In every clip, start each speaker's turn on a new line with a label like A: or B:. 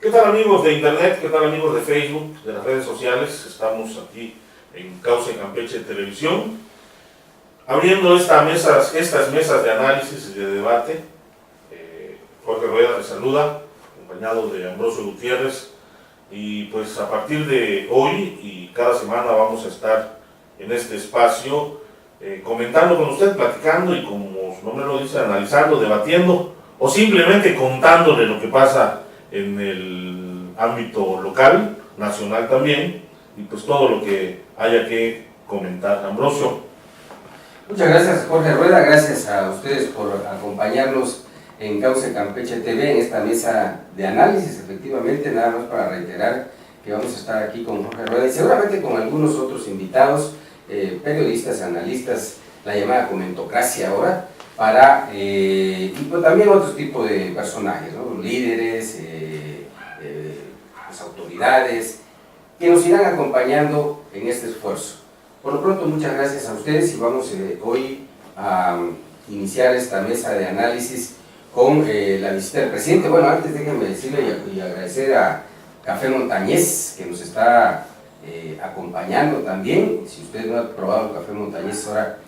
A: ¿Qué tal amigos de internet? ¿Qué tal amigos de Facebook, de las redes sociales? Estamos aquí en Causa Campeche Televisión, abriendo estas mesas de análisis y de debate. Jorge Rueda les saluda, acompañado de Ambrosio Gutiérrez, y pues a partir de hoy y cada semana vamos a estar en este espacio comentando con usted, platicando y, como su nombre lo dice, analizando, debatiendo o simplemente contándole lo que pasa en el ámbito local, nacional también, y pues todo lo que haya que comentar. Ambrosio.
B: Muchas gracias, Jorge Rueda, gracias a ustedes por acompañarnos en Causa Campeche TV, en esta mesa de análisis. Efectivamente, nada más para reiterar que vamos a estar aquí con Jorge Rueda y seguramente con algunos otros invitados, periodistas, analistas, la llamada comentocracia ahora, y pues también otros tipos de personajes, ¿no? Líderes, autoridades, que nos irán acompañando en este esfuerzo. Por lo pronto, muchas gracias a ustedes y vamos hoy a iniciar esta mesa de análisis con la visita del presidente. Bueno, antes déjenme decirle y agradecer a Café Montañés, que nos está acompañando también. Si usted no ha probado Café Montañés, es hora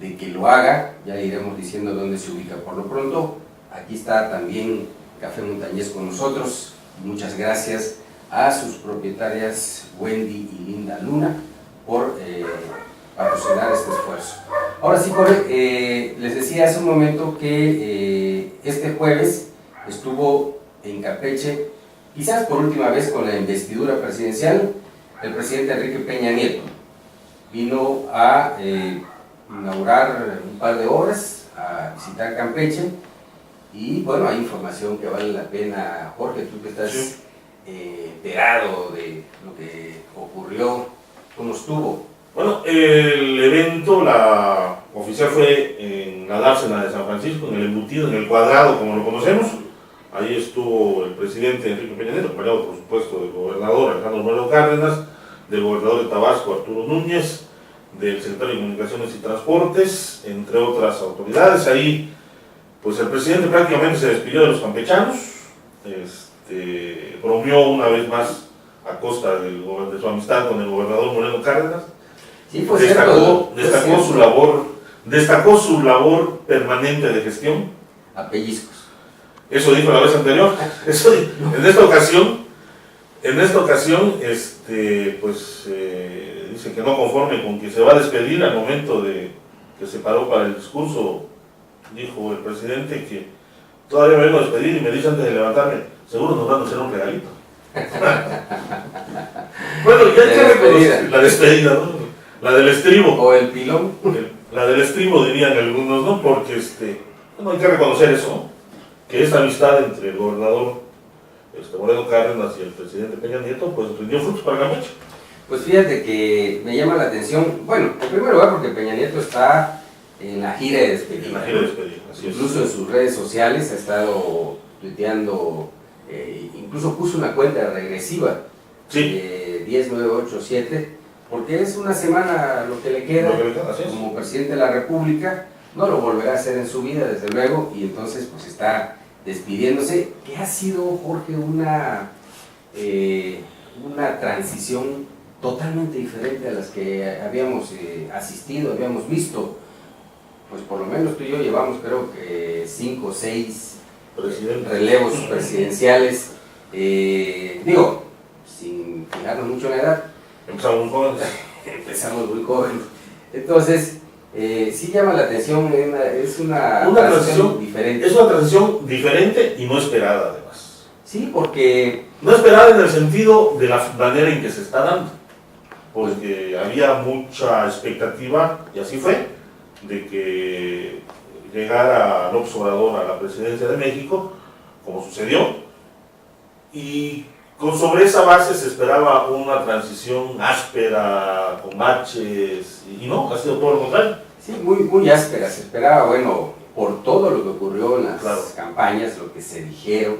B: de que lo haga, ya le iremos diciendo dónde se ubica. Por lo pronto, aquí está también Café Montañés con nosotros. Muchas gracias a sus propietarias Wendy y Linda Luna por patrocinar este esfuerzo. Ahora sí, Jorge, les decía hace un momento que este jueves estuvo en Campeche, quizás por última vez con la investidura presidencial, el presidente Enrique Peña Nieto. Vino a inaugurar un par de obras, a visitar Campeche, y bueno, hay información que vale la pena, Jorge, tú que estás enterado de lo que ocurrió, ¿cómo estuvo?
A: Bueno, el evento, la oficial fue en la dársena de San Francisco, en el embutido, en el cuadrado, como lo conocemos. Ahí estuvo el presidente Enrique Peña Nieto, acompañado por supuesto del gobernador Alejandro Moreno Cárdenas, del gobernador de Tabasco Arturo Núñez, del secretario de Comunicaciones y Transportes, entre otras autoridades. Ahí pues el presidente prácticamente se despidió de los campechanos, bromeó una vez más a costa de su amistad con el gobernador Moreno Cárdenas.
B: Sí, pues
A: destacó su labor permanente de gestión.
B: A pellizcos.
A: Eso dijo la vez anterior. En esta ocasión, dice que no conforme con que se va a despedir al momento de que se paró para el discurso, dijo el presidente que todavía me vengo a despedir y me dice antes de levantarme, seguro nos van a hacer un regalito. Bueno, ya hay que reconocer la despedida, ¿no? La del estribo.
B: O el pilón.
A: La del estribo dirían algunos, ¿no? Porque bueno, hay que reconocer eso, ¿no? Que esta amistad entre el gobernador Moreno Cárdenas y el presidente Peña Nieto, pues rindió frutos para Campeche.
B: Pues fíjate que me llama la atención, bueno, en primer lugar porque Peña Nieto está en la gira de despedida.
A: En la gira de despedida, así es.
B: Incluso en sus redes sociales ha estado tuiteando, incluso puso una cuenta regresiva,
A: sí.
B: 10, 9, 8, 7, porque es una semana lo que le queda como presidente de la República. No lo volverá a hacer en su vida, desde luego, y entonces pues está despidiéndose, que ha sido, Jorge, una transición totalmente diferente a las que habíamos asistido, habíamos visto. Pues por lo menos tú y yo llevamos creo que 5 o 6 relevos presidenciales, digo, sin fijarnos mucho en la edad.
A: Empezamos muy jóvenes.
B: Empezamos muy jóvenes. Entonces, sí llama la atención, es una
A: transición
B: diferente.
A: Es una transición diferente y no esperada además.
B: Sí, porque...
A: No esperada en el sentido de la manera en que se está dando, porque había mucha expectativa, y así fue, de que llegara López Obrador a la presidencia de México, como sucedió, y sobre esa base se esperaba una transición áspera, con baches, y no, ha sido todo lo contrario.
B: Sí, muy áspera, se esperaba, bueno, por todo lo que ocurrió en las campañas, lo que se dijeron,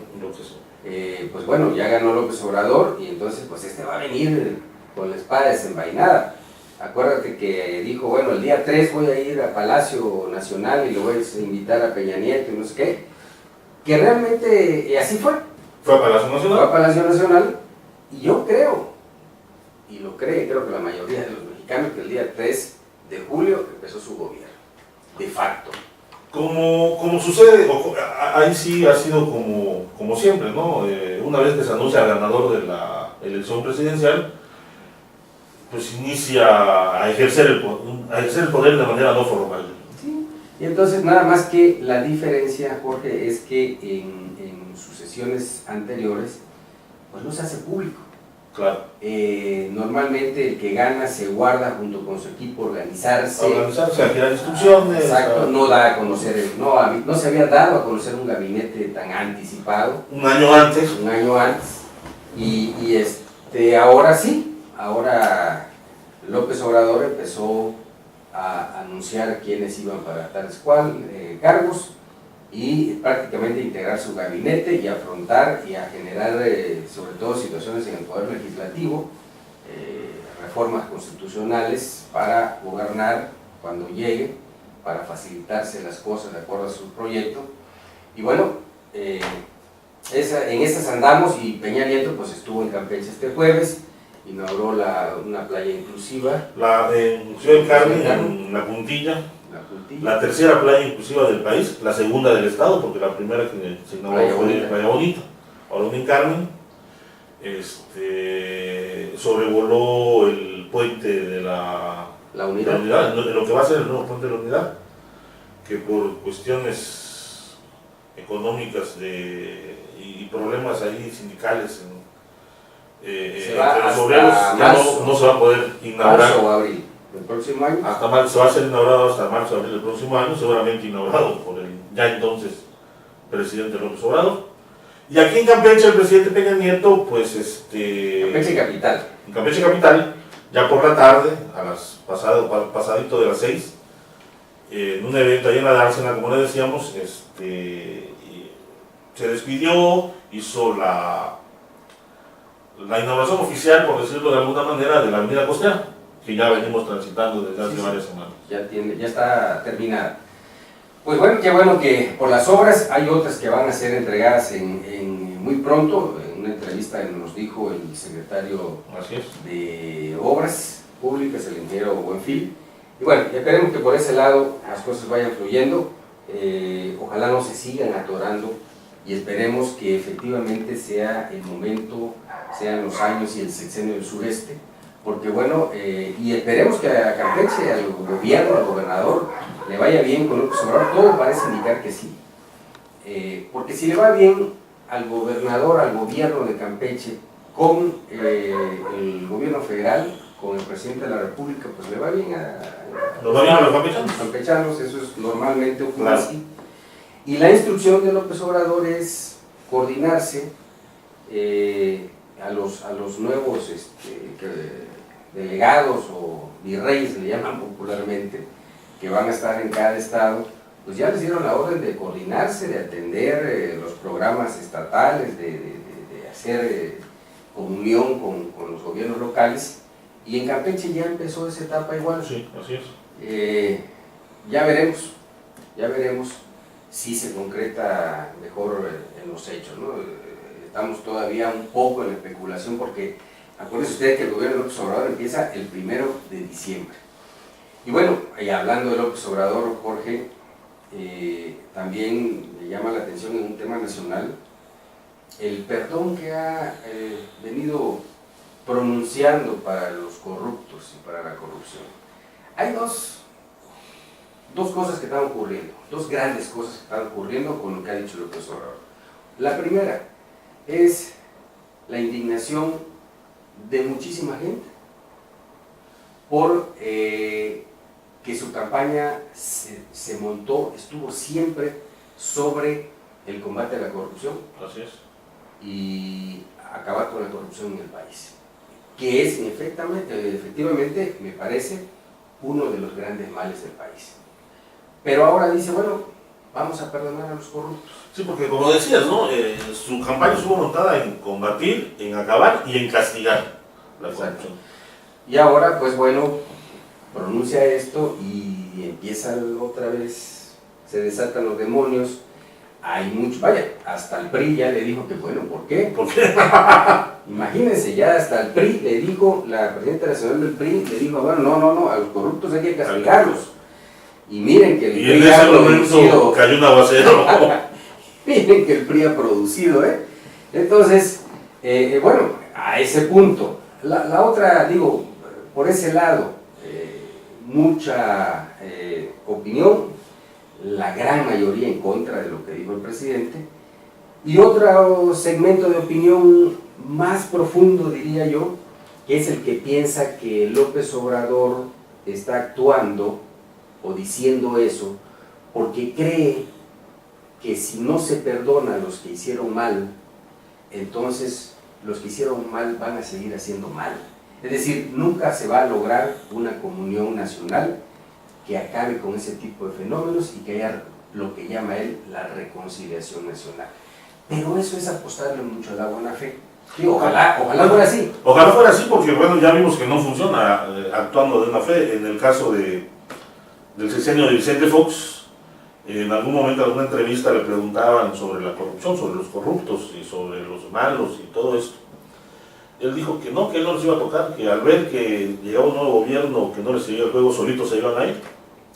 B: pues bueno, ya ganó López Obrador, y entonces pues va a venir con la espada desenvainada. Acuérdate que dijo, bueno, el día 3 voy a ir a Palacio Nacional y le voy a invitar a Peña Nieto y no sé qué, que realmente así fue.
A: Fue a Palacio
B: Fue
A: Nacional.
B: a Palacio Nacional y yo creo, y lo cree, creo que la mayoría de los mexicanos, que el día 3 de julio empezó su gobierno, de facto.
A: Como sucede, ahí sí ha sido como siempre, ¿no? Una vez que se anuncia el ganador de la elección presidencial, pues inicia a ejercer el poder de manera no formal.
B: Sí. Y entonces nada más que la diferencia, Jorge, es que en sucesiones anteriores, pues no se hace público.
A: Claro.
B: Normalmente el que gana se guarda junto con su equipo organizarse,
A: a girar instrucciones.
B: exacto, no da a conocer, no se había dado a conocer un gabinete tan anticipado.
A: Un año antes.
B: Un año antes. Y ahora sí, ahora López Obrador empezó a anunciar quiénes iban para tales cargos y prácticamente integrar su gabinete y afrontar y a generar sobre todo situaciones en el Poder Legislativo, reformas constitucionales para gobernar cuando llegue, para facilitarse las cosas de acuerdo a su proyecto. Y bueno, en esas andamos y Peña Nieto pues estuvo en Campeche este jueves, inauguró una playa inclusiva.
A: En Ciudad del Carmen, en La Puntilla. La tercera playa inclusiva del país, la segunda del estado, porque la primera que se inauguró fue Playa Bonita. Ahora en Carmen, sobrevoló el puente de la Unidad, lo que va a ser el nuevo puente de la Unidad, que por cuestiones económicas y problemas ahí sindicales entre los obreros ya no se va a poder inaugurar.
B: Marzo o abril del próximo año.
A: Hasta marzo, se va a ser inaugurado hasta marzo o abril del próximo año, seguramente inaugurado por el ya entonces presidente López Obrador. Y aquí en Campeche el presidente Peña Nieto, pues
B: Campeche Capital.
A: En Campeche Capital, ya por la tarde, pasadito de las 6, en un evento ahí en la dársena, como le decíamos, se despidió, hizo la inauguración oficial, por decirlo de alguna manera, de la avenida costera, que ya venimos transitando desde hace varias semanas.
B: Ya está terminada. Pues bueno, qué bueno que por las obras hay otras que van a ser entregadas muy pronto. En una entrevista nos dijo el secretario de Obras Públicas, el ingeniero Buenfil. Y bueno, esperemos que por ese lado las cosas vayan fluyendo. Ojalá no se sigan atorando y esperemos que efectivamente sea el momento, sean los años y el sexenio del sureste. Porque bueno, y esperemos que a Campeche, al gobierno, al gobernador, le vaya bien con López Obrador. Todo parece indicar que sí. Porque si le va bien al gobernador, al gobierno de Campeche, con el gobierno federal, con el presidente de la República, pues le va bien a
A: los
B: campechanos. Eso es normalmente ocurre así. Y la instrucción de López Obrador es coordinarse a los nuevos delegados o virreyes, le llaman popularmente, que van a estar en cada estado. Pues ya les dieron la orden de coordinarse, de atender los programas estatales, de hacer comunión con los gobiernos locales. Y en Campeche ya empezó esa etapa igual.
A: Sí, así es.
B: Ya veremos si se concreta mejor en los hechos, ¿no? Estamos todavía un poco en la especulación porque acuérdense ustedes que el gobierno de López Obrador empieza el 1 de diciembre. Y bueno, hablando de López Obrador, Jorge, también me llama la atención en un tema nacional el perdón que ha venido pronunciando para los corruptos y para la corrupción. Hay dos cosas que están ocurriendo, dos grandes cosas que están ocurriendo con lo que ha dicho López Obrador. La primera es la indignación de muchísima gente por que su campaña se montó, estuvo siempre sobre el combate a la corrupción.
A: Así es.
B: Y acabar con la corrupción en el país, que es efectivamente, me parece, uno de los grandes males del país. Pero ahora dice, bueno, vamos a perdonar a los corruptos.
A: Sí, porque como decías, ¿no? Su campaña estuvo montada en combatir, en acabar y en castigar la corrupción.
B: Y ahora, pues bueno, pronuncia esto y empieza otra vez, se desatan los demonios hay mucho, vaya, hasta el PRI ya le dijo que bueno, ¿por qué?
A: ¿Por qué?
B: Imagínense, ya hasta el PRI le dijo, la presidenta nacional del PRI le dijo, bueno, no, a los corruptos hay que castigarlos. Y miren que el
A: Y en
B: PRI
A: ese
B: ha
A: momento
B: producido,
A: cayó un aguacero.
B: miren que el PRI ha producido, Entonces, bueno, a ese punto. La otra, digo, por ese lado, mucha opinión, la gran mayoría en contra de lo que dijo el presidente, y otro segmento de opinión más profundo, diría yo, que es el que piensa que López Obrador está actuando o diciendo eso porque cree que si no se perdona a los que hicieron mal, entonces los que hicieron mal van a seguir haciendo mal. Es decir, nunca se va a lograr una comunión nacional que acabe con ese tipo de fenómenos y que haya lo que llama él la reconciliación nacional. Pero eso es apostarle mucho a la buena fe. Sí, ojalá fuera así.
A: Ojalá fuera así, porque bueno, ya vimos que no funciona actuando de buena fe. En el caso del sexenio de Vicente Fox, en algún momento en alguna entrevista le preguntaban sobre la corrupción, sobre los corruptos y sobre los malos y todo esto. Él dijo que no él no les iba a tocar, que al ver que llegaba un nuevo gobierno que no les seguía el juego, solitos se iban a ir.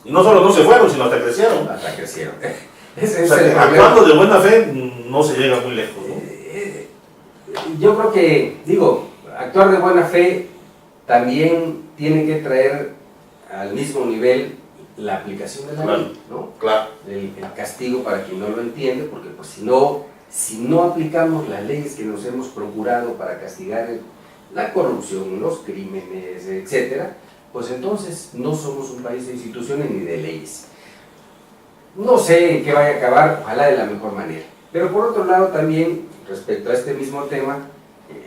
A: Y no solo no se fueron, sino hasta crecieron.
B: Hasta crecieron.
A: O sea, que actuando de buena fe no se llega muy lejos, ¿no?
B: Yo creo que, digo, actuar de buena fe también tiene que traer al mismo nivel la aplicación de la ley, ¿no?
A: Claro.
B: El castigo para quien no lo entiende, porque pues si no aplicamos las leyes que nos hemos procurado para castigar la corrupción, los crímenes, etcétera, pues entonces no somos un país de instituciones ni de leyes. No sé en qué vaya a acabar, ojalá de la mejor manera. Pero por otro lado también, respecto a este mismo tema,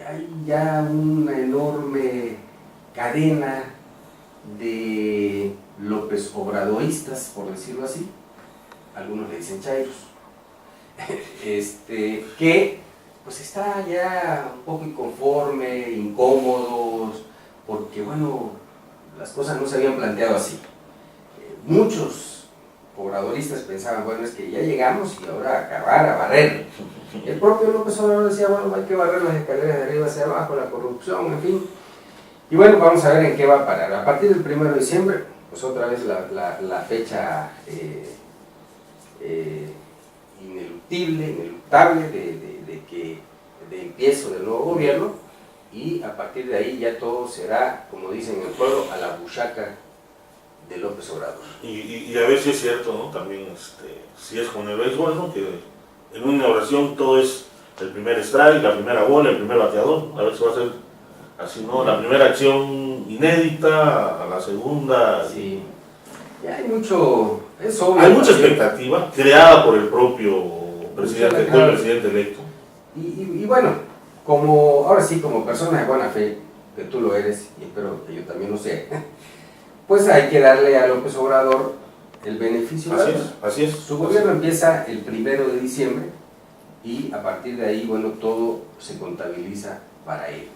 B: hay ya una enorme cadena de López Obradoristas, por decirlo así, algunos le dicen chairos, que pues está ya un poco inconforme, incómodos, porque bueno, las cosas no se habían planteado así. Muchos obradoristas pensaban, bueno, es que ya llegamos y ahora acabar a barrer. El propio López Obrador decía, bueno, hay que barrer las escaleras de arriba hacia abajo, la corrupción, en fin. Y bueno, vamos a ver en qué va a parar. A partir del 1 de diciembre, pues otra vez la fecha ineluctable de empiezo del nuevo gobierno, y a partir de ahí ya todo será, como dicen en el pueblo, a la buchaca de López Obrador.
A: Y a ver si es cierto, ¿no? También, si es con el béisbol, ¿no? Que en una oración todo es el primer strike, la primera bola, el primer bateador. A ver si va a ser así, ¿no? La primera acción inédita, a la segunda.
B: Sí, ya hay mucho, es obvio.
A: Hay mucha expectativa creada por el propio presidente, por el presidente electo.
B: Y bueno, ahora sí, como persona de buena fe, que tú lo eres, y espero que yo también lo sea, pues hay que darle a López Obrador el beneficio de la duda.
A: Así es.
B: Su gobierno empieza el 1 de diciembre y a partir de ahí, bueno, todo se contabiliza para él.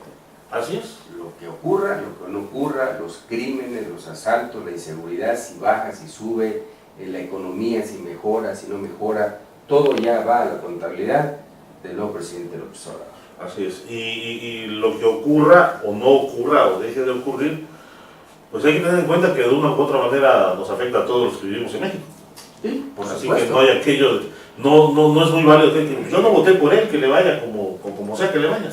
A: Así es.
B: Lo que ocurra, lo que no ocurra, los crímenes, los asaltos, la inseguridad, si baja, si sube, la economía, si mejora, si no mejora, todo ya va a la contabilidad del nuevo presidente López Obrador.
A: Así es. Y lo que ocurra o no ocurra o deje de ocurrir, pues hay que tener en cuenta que de una u otra manera nos afecta a todos los que vivimos en México.
B: Sí, por
A: Así
B: supuesto.
A: que no hay aquello, no es muy válido que yo no voté por él, que le vaya como sea que le vaya,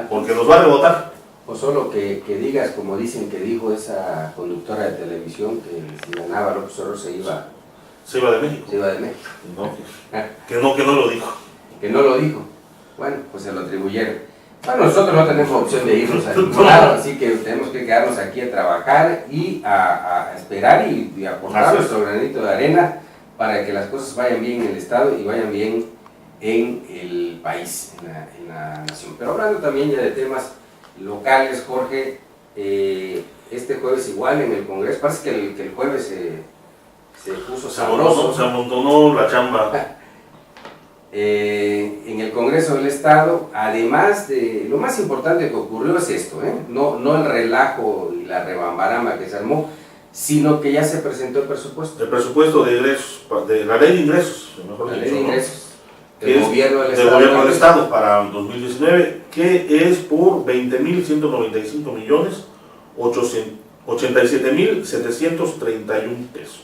A: porque nos va a rebotar.
B: O solo que digas, como dicen que dijo esa conductora de televisión, que si ganaba López Obrador se iba
A: de México.
B: Se iba de México.
A: No, que no lo dijo.
B: Que no lo dijo. Bueno, pues se lo atribuyeron. Bueno, nosotros no tenemos opción de irnos a ningún lado, así que tenemos que quedarnos aquí a trabajar y a esperar y aportar nuestro granito de arena para que las cosas vayan bien en el Estado y vayan bien en el país, en la nación. Pero hablando también ya de temas locales, Jorge, este jueves igual en el Congreso, parece que el jueves se puso sabroso.
A: Se amontonó la chamba.
B: En el Congreso del Estado, además de, lo más importante que ocurrió es esto, no el relajo y la rebambaramba que se armó, sino que ya se presentó el presupuesto.
A: El presupuesto de ingresos, de la ley de ingresos, mejor
B: La
A: dicho,
B: ley de ingresos. del gobierno
A: del Estado para el 2019, que es por 20.195 millones 87.731 pesos.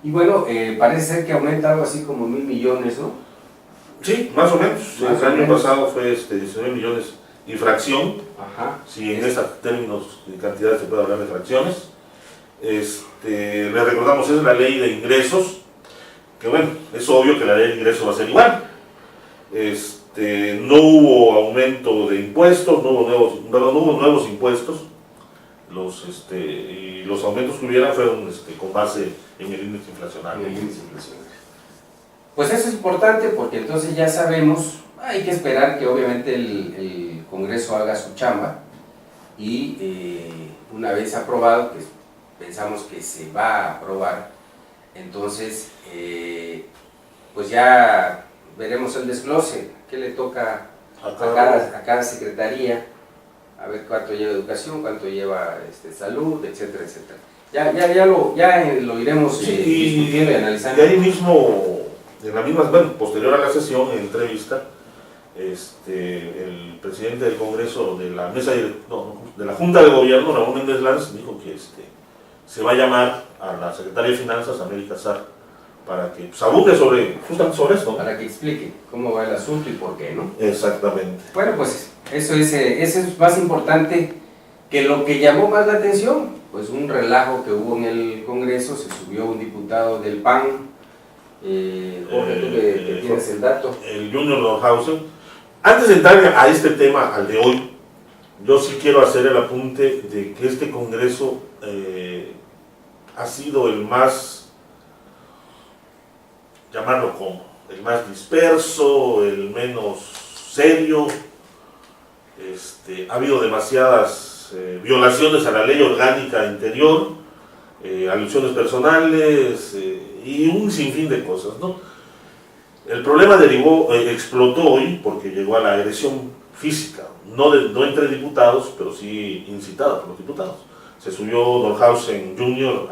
B: Y bueno, parece ser que aumenta algo así como 1.000 millones, ¿no?
A: Sí, más o menos. El año pasado fue 19 millones y fracción.
B: Ajá.
A: Si en estos términos de cantidad se puede hablar de fracciones. Le recordamos, es la ley de ingresos, que bueno, es obvio que la ley de ingresos va a ser igual. No hubo aumento de impuestos, no hubo nuevos impuestos. Y los aumentos que hubieran fueron con base en el índice inflacionario.
B: Pues eso es importante porque entonces ya sabemos, hay que esperar que obviamente el Congreso haga su chamba y una vez aprobado, que pensamos que se va a aprobar, entonces pues ya veremos el desglose, qué le toca a cada secretaría, a ver cuánto lleva educación, cuánto lleva salud, etcétera, etcétera. Ya lo iremos discutiendo y analizando.
A: Y ahí mismo, en la misma, bueno, posterior a la sesión, en entrevista, el presidente del Congreso, de la mesa de la Junta de Gobierno, Ramón Méndez Lanz, dijo que se va a llamar a la secretaria de Finanzas, América Sar, para que abunde justamente sobre esto, ¿no?
B: Para que explique cómo va el asunto y por qué, ¿no?
A: Exactamente.
B: Bueno, pues eso es más importante que lo que llamó más la atención, pues un relajo que hubo en el Congreso, se subió un diputado del PAN, Jorge, tú que tienes el dato.
A: El Junior Norhausen. Antes de entrar a este tema, al de hoy, yo sí quiero hacer el apunte de que este Congreso ha sido el más, llamarlo como, el más disperso, el menos serio. Ha habido demasiadas violaciones a la ley orgánica interior, alusiones personales y un sinfín de cosas, ¿no? El problema explotó hoy porque llegó a la agresión física, no entre diputados, pero sí incitada por los diputados. Se subió Norhausen Jr.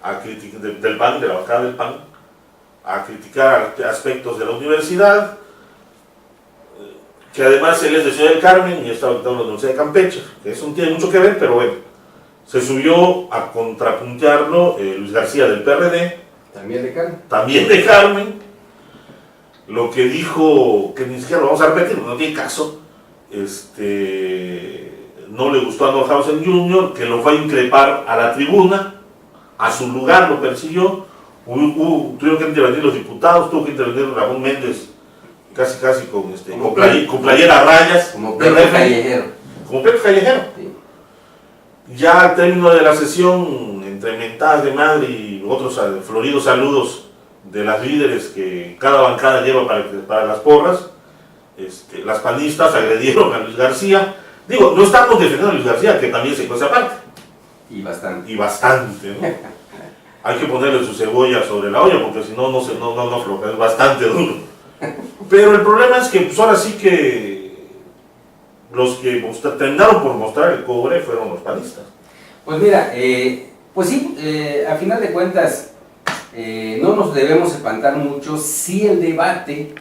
A: a criticar, del PAN, de la bancada del PAN, a criticar aspectos de la universidad, que además él es de Ciudad del Carmen y está ubicado en la Universidad de Campeche, que eso no tiene mucho que ver, pero bueno. Se subió a contrapuntearlo Luis García del PRD, también de Carmen, lo que dijo, que ni siquiera lo vamos a repetir, no tiene caso, no le gustó a Norhausen Jr., que lo fue a increpar a la tribuna, a su lugar lo persiguió, tuvieron que intervenir los diputados, tuvo que intervenir Ramón Méndez, casi con playera a rayas,
B: como Pepe Callejero.
A: Como Pepe Callejero. Sí. Ya al término de la sesión, entre mentadas de madre y otros floridos saludos de las líderes que cada bancada lleva para las porras, las panistas agredieron a Luis García. Digo, no estamos defendiendo a Luis García, que también se cosa aparte.
B: Y
A: bastante, ¿no? Hay que ponerle su cebolla sobre la olla, porque si no, no afloja, es bastante duro. Pero el problema es que pues ahora sí que los que terminaron por mostrar el cobre fueron los panistas.
B: Pues mira, pues sí, a final de cuentas no nos debemos espantar mucho si el debate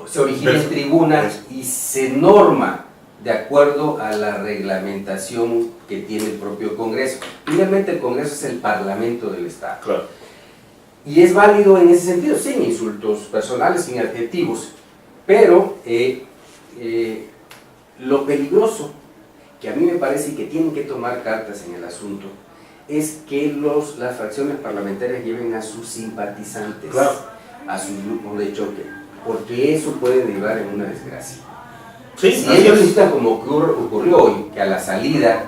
B: se origina en tribuna y se norma de acuerdo a la reglamentación que tiene el propio Congreso. Finalmente el Congreso es el Parlamento del Estado.
A: Claro.
B: Y es válido en ese sentido, sin insultos personales, sin adjetivos, pero lo peligroso, que a mí me parece y que tienen que tomar cartas en el asunto, es que las fracciones parlamentarias lleven a sus simpatizantes, claro, a sus grupos de choque, porque eso puede derivar en una desgracia.
A: Sí,
B: si ellos necesitan, como ocurrió hoy, que a la salida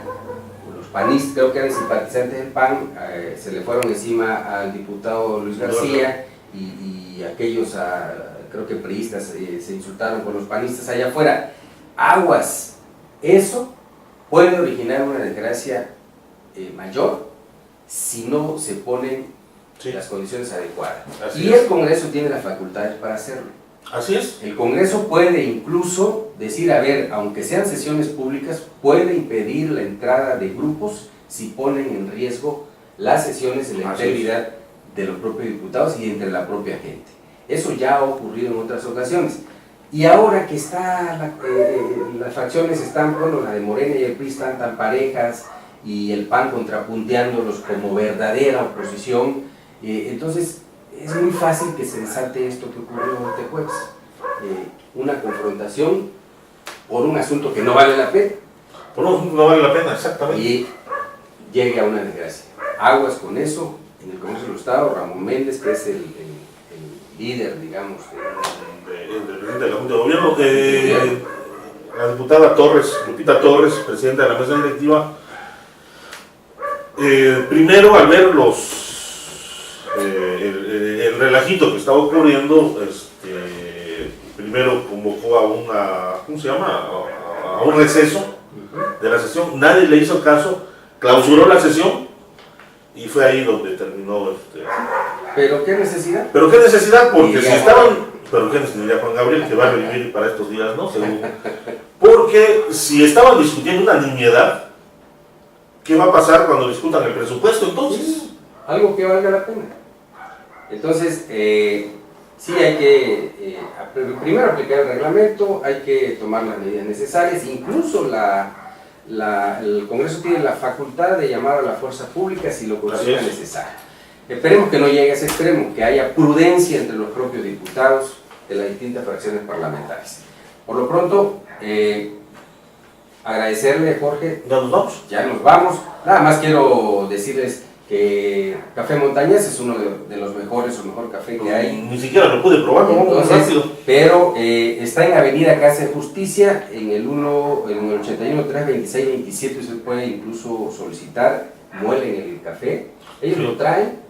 B: los panistas, creo que eran simpatizantes del PAN, se le fueron encima al diputado Luis García y aquellos, creo que priistas, se insultaron con los panistas allá afuera. Aguas, eso puede originar una desgracia mayor si no se ponen las condiciones adecuadas. Y el Congreso tiene las facultades para hacerlo.
A: Así es.
B: El Congreso puede incluso decir, a ver, aunque sean sesiones públicas, puede impedir la entrada de grupos si ponen en riesgo las sesiones y la integridad de los propios diputados y entre la propia gente. Eso ya ha ocurrido en otras ocasiones. Y ahora que está las facciones están, bueno, la de Morena y el PRI están tan parejas y el PAN contrapunteándolos como verdadera oposición, entonces es muy fácil que se desate esto que ocurrió este jueves. Una confrontación por un asunto que no vale la pena.
A: Por un asunto que no vale la pena, exactamente.
B: Y llegue a una desgracia. Aguas con eso. En el Congreso del Estado, Ramón Méndez, que es el líder, digamos,
A: del presidente de la Junta de Gobierno, la diputada Torres, Lupita Torres, presidenta de la mesa directiva, primero al ver el relajito que estaba ocurriendo, primero convocó ¿cómo se llama? A un receso de la sesión. Nadie le hizo caso, clausuró la sesión y fue ahí donde terminó.
B: ¿Pero qué necesidad?
A: ¿Pero qué necesidad? Porque si estaban... ¿Pero qué necesidad, Juan Gabriel, que va a revivir para estos días, no? Según. Porque si estaban discutiendo una nimiedad, ¿qué va a pasar cuando discutan el presupuesto entonces?
B: Algo que valga la pena. Entonces, sí hay que primero aplicar el reglamento, hay que tomar las medidas necesarias, incluso el Congreso tiene la facultad de llamar a la fuerza pública si lo considera necesario. Esperemos que no llegue a ese extremo, que haya prudencia entre los propios diputados de las distintas fracciones parlamentarias. Por lo pronto, agradecerle, Jorge.
A: ¿Ya nos vamos?
B: Ya nos vamos. Nada más quiero decirles que Café Montañés es uno de los mejores, o mejor café que hay.
A: Ni siquiera lo pude probar,
B: Entonces, pero está en Avenida Casa de Justicia, en el 81 3 26 27, usted puede incluso solicitar, muelen el café, ellos lo traen,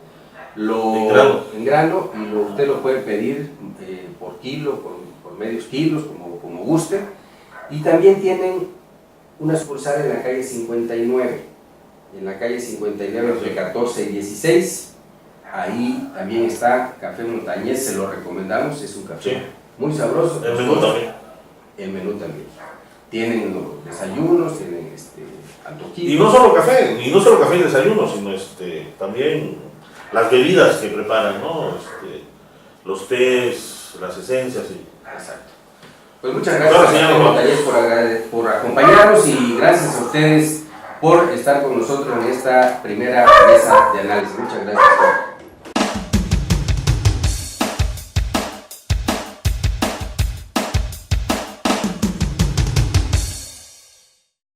B: en grano, y usted lo puede pedir por kilo, por medios kilos, como guste. Y también tienen una sucursal en la calle 59, entre 14 y 16. Ahí también está Café Montañés, se lo recomendamos, es un café muy sabroso.
A: El menú también.
B: El menú también. Tienen los desayunos, tienen antojitos.
A: Y no solo café y desayuno, sino también las bebidas que preparan, ¿no? Los tés, las esencias.
B: Exacto. Pues muchas gracias, señor Montañés, por acompañarnos, y gracias a ustedes por estar con nosotros en esta primera mesa de análisis. Muchas gracias.